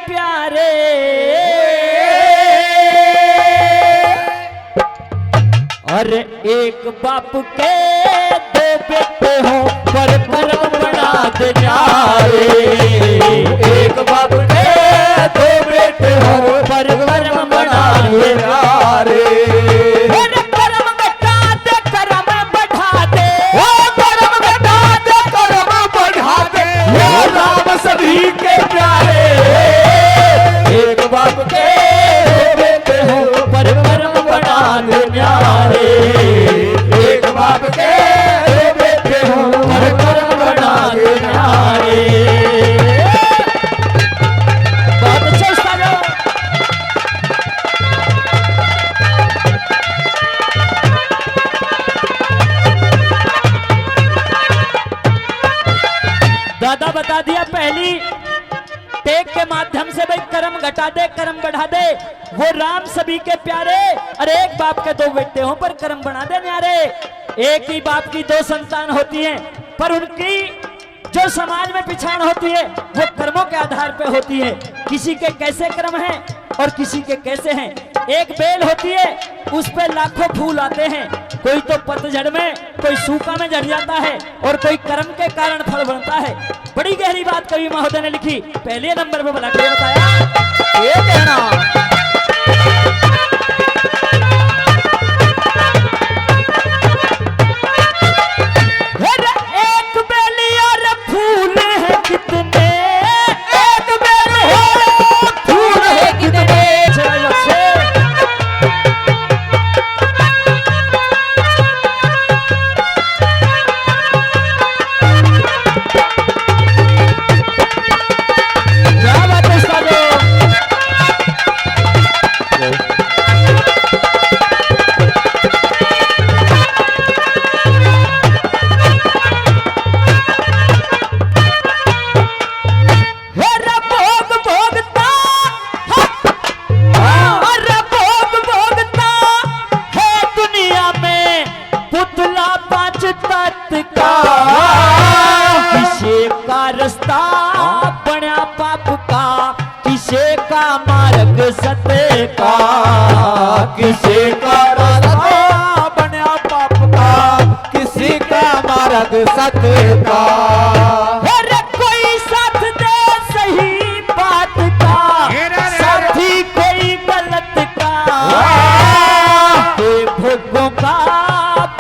प्यारे, और एक बाप के दो बेटे हो पर कर्म बना दे न्यारे। एक बाप के दो बेटे हो पर कर्म बना दे न्यारे। कर्म घटा दे कर्म बढ़ा दे, कर्म घटा दे कर्म बढ़ा दे, ये राम सभी के प्यारे। एक बाप के दो बेटे हो पर कर्म बना दे न्यारे। एक बाप के दो बेटे हो पर कर्म बना दे न्यारे। बहुत अच्छा उस्ताद हो। दादा बता दिया पहली टेक के माध्यम से भाई कर्म घटा दे कर्म बढ़ा दे, वो राम सभी के प्यारे। अरे एक बाप के दो बेटे हो पर कर्म बना दे न्यारे। एक ही बाप की दो संतान होती हैं, पर उनकी जो समाज में पिछाड़ होती है वो कर्मों के आधार पे होती है। किसी के कैसे कर्म हैं और किसी के कैसे हैं। एक बेल होती है, उस पे लाखों फूल आते हैं, कोई तो पतझड़ में कोई सूखा में झड़ जाता है और कोई कर्म के कारण फल बनता है। बड़ी गहरी बात कवि महोदय ने लिखी, पहले नंबर पे बना के बताया ये कहना। एक बेली और फूल है कितने, एक बेल हो फूल है कितने। क्या बात है उस्ताद। रास्ता बना पाप का, किसे का मार्ग सत्य का। किसी का रास्ता बना पाप का, किसी का मार्ग सत्य का। अरे कोई साथ दे सही बात का, साथी कोई गलत का। कोई भूखों का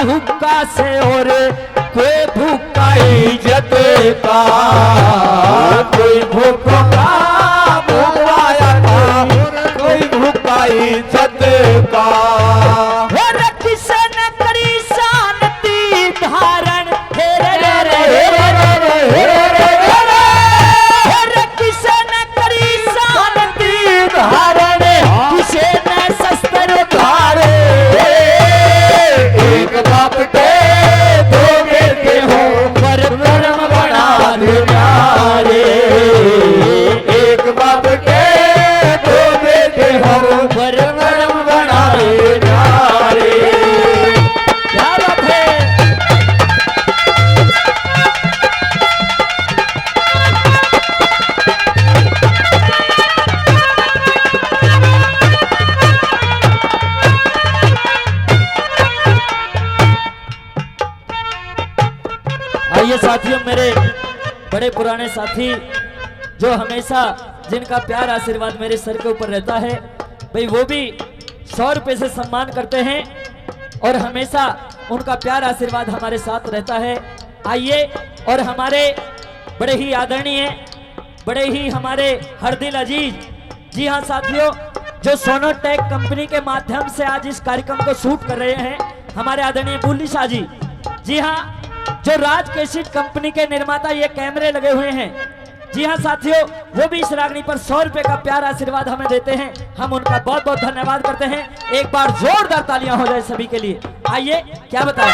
भूखा से और कोई भूखा इज्जत का। कोई भूखों का भूखाया था, कोई भूखा इज्जत का। किसे न करी शांति धारण, किसे न करी शांति धारण, किसे न शस्त्र धारे। एक बाप के दो बेटे हो पर कर्म बना दे न्यारे। एक बाप के दो बेटे हो पर कर्म बना दे न्यारे। क्या बात है। आइए साथियों, मेरे बड़े पुराने साथी जो हमेशा जिनका प्यार आशीर्वाद मेरे सर के ऊपर रहता है, भाई वो भी 100 रुपए से सम्मान करते हैं और हमेशा उनका प्यार आशीर्वाद हमारे साथ रहता है। आइए, और हमारे बड़े ही आदरणीय, बड़े ही हमारे हरदिल अजीज, जी हाँ साथियों, जो सोनोटेक कंपनी के माध्यम से आज इस कार्यक्रम को शूट कर रहे हैं, हमारे आदरणीय बुल्ली शाह जी। जी हाँ, जो राज कैसेट कंपनी के निर्माता, ये कैमरे लगे हुए हैं। जी हाँ साथियों, वो भी इस रागनी पर 100 रुपए का प्यार आशीर्वाद हमें देते हैं। हम उनका बहुत बहुत धन्यवाद करते हैं। एक बार जोरदार तालियां हो जाए सभी के लिए। आइए, क्या बताएं।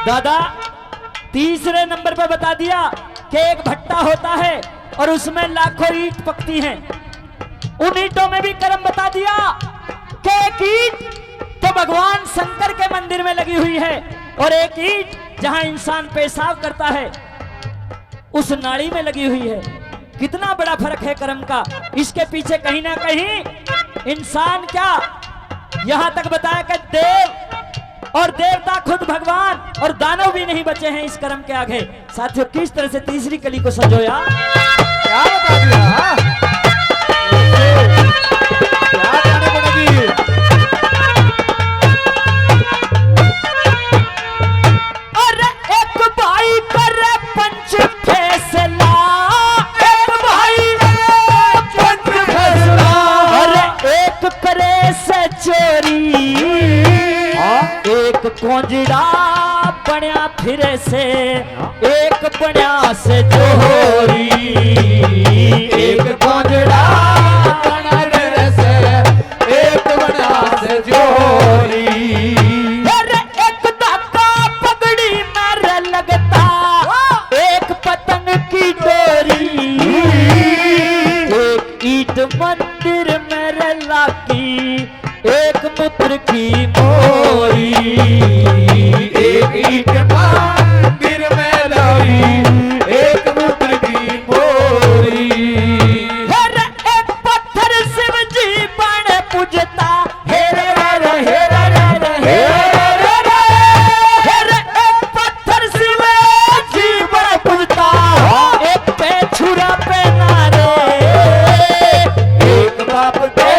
दादा तीसरे नंबर पर बता दिया कि एक भट्टा होता है और उसमें लाखों ईंट पकती हैं। उन ईंटों में भी कर्म बता दिया कि एक ईंट तो भगवान शंकर के मंदिर में लगी हुई है, और एक ईंट जहां इंसान पेशाब करता है उस नाली में लगी हुई है। कितना बड़ा फर्क है कर्म का। इसके पीछे कहीं ना कहीं इंसान क्या, यहां तक बताया कि देव और देवता खुद भगवान और दानव भी नहीं बचे हैं इस कर्म के आगे। साथियों, किस तरह से तीसरी कली को संजोया, क्या बता दिया, क्या जाने पड़ेगी। और एक भाई पर पंच फैसला, एक भाई पंच फैसला, और एक करे से चोरी, एक कोंजड़ा बन्या फिरे से, एक बन्या से जोरी, एक कोंजड़ा बना फिरे से, एक बना से जोरी। अरे एक धागा पगड़ी मेरे लगता, एक पतंग की डोरी, एक ईंट मंदिर मेरे लागी, एक पुत्र की मोरी, एक ईंट मंदिर में लाई, एक पुत्र की मोरी। अरे एक पत्थर शिव जी बन पूजता, हेरे रे हेरे रे हेरे रे, अरे एक पत्थर शिव जी बन पूजता, एक पे छुरा पे नारे, एक बाप के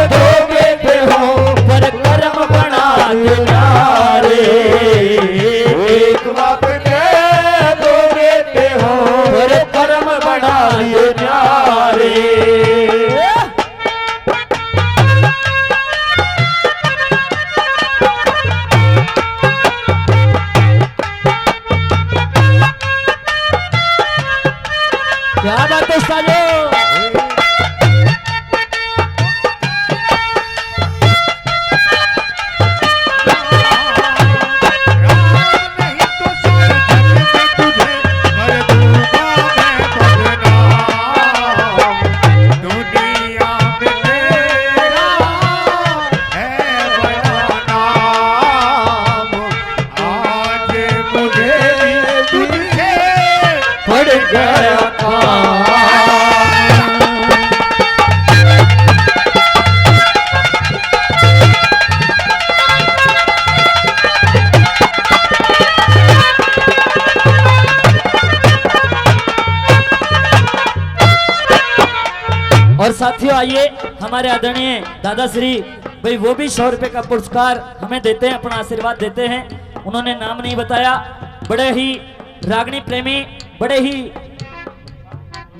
दो बेटे हो, पर कर्म बना न्यारे, एक बाप के दो बेटे हो, पर कर्म बना न्यारे। क्या बात है सालो। और साथियों, आइए हमारे आदरणीय दादाश्री भाई, वो भी 100 रुपए का पुरस्कार हमें देते हैं, अपना आशीर्वाद देते हैं। उन्होंने नाम नहीं बताया, बड़े ही रागनी प्रेमी, बड़े ही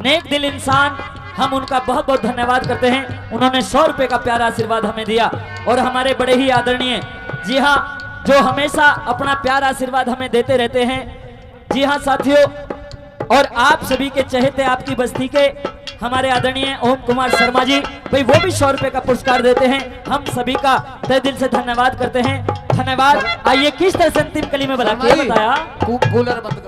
नेक दिल इंसान, हम उनका बहुत बहुत धन्यवाद करते हैं। उन्होंने 100 रुपए का प्यारा आशीर्वाद हमें दिया। और हमारे बड़े ही आदरणीय, जी हाँ, जो हमेशा अपना प्यारा आशीर्वाद हमें देते रहते हैं। जी हाँ साथियों, और आप सभी के चहेते, आपकी बस्ती के हमारे आदरणीय ओम कुमार शर्मा जी भाई, वो भी 100 रुपए का पुरस्कार देते हैं। हम सभी का तहे दिल से धन्यवाद करते हैं। धन्यवाद। आइए किस तरह से अंतिम कली में बता के बताया, कूलर बंद करो।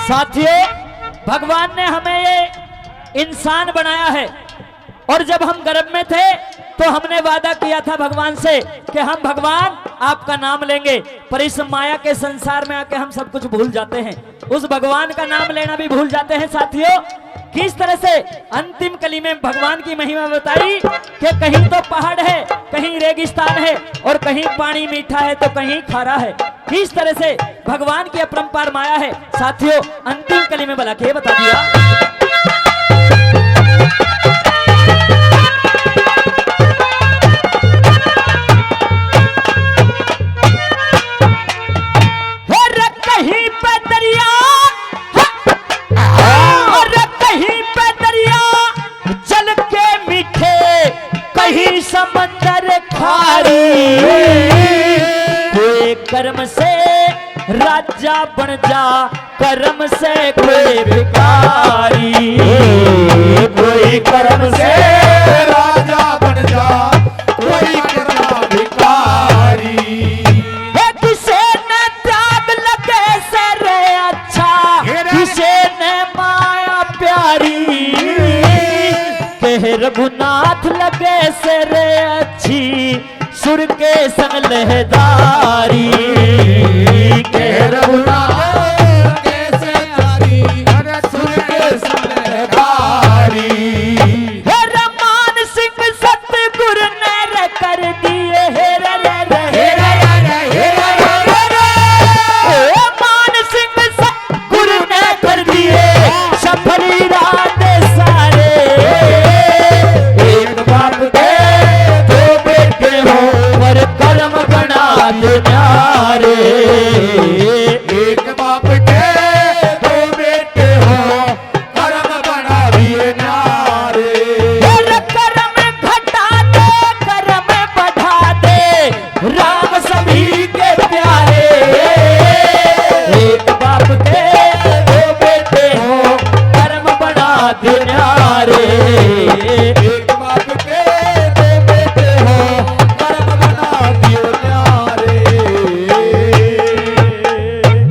साथियों, भगवान ने हमें ये इंसान बनाया है, और जब हम गर्भ में थे तो हमने वादा किया था भगवान से कि हम भगवान आपका नाम लेंगे, पर इस माया के संसार में आके हम सब कुछ भूल जाते हैं, उस भगवान का नाम लेना भी भूल जाते हैं। साथियों, किस तरह से अंतिम कली में भगवान की महिमा बताई कि कहीं तो पहाड़ है, कहीं रेगिस्तान है, और कहीं पानी मीठा है तो कहीं खारा है। किस तरह से भगवान की अपरंपार माया है। साथियों, अंतिम कली में बता के बता दिया, कहीं पे दरिया, और कहीं पे दरिया जल के मीठे, कहीं समंदर खारी, कोई कर्म से राजा बन जा, कर्म से कोई भिखारी, कोई कर्म से राजा बन जा, कोई कर्म भिखारी। किसे न त्याग लगे से रे अच्छा, नाथ लगे से रे अच्छी सुर के संग लहदारी के रघुनाथ कैसे नारी अरे सुन के समझदारी हे रमान सिंह सतगुरु ने रे कर दिए हे रे रे रे हे रे रे हे मान सिंह सतगुरु ने कर दिए सफल इरादे सारे एक बाप के दो बेटे हो पर कर्म बना दे न्यारे एक बाप के दो बेटे हो कर्म बना दिए नारे कर्म घटा दे कर्म बढ़ा दे राम सभी के प्यारे एक बाप के दो बेटे हो कर्म बना दे न्यारे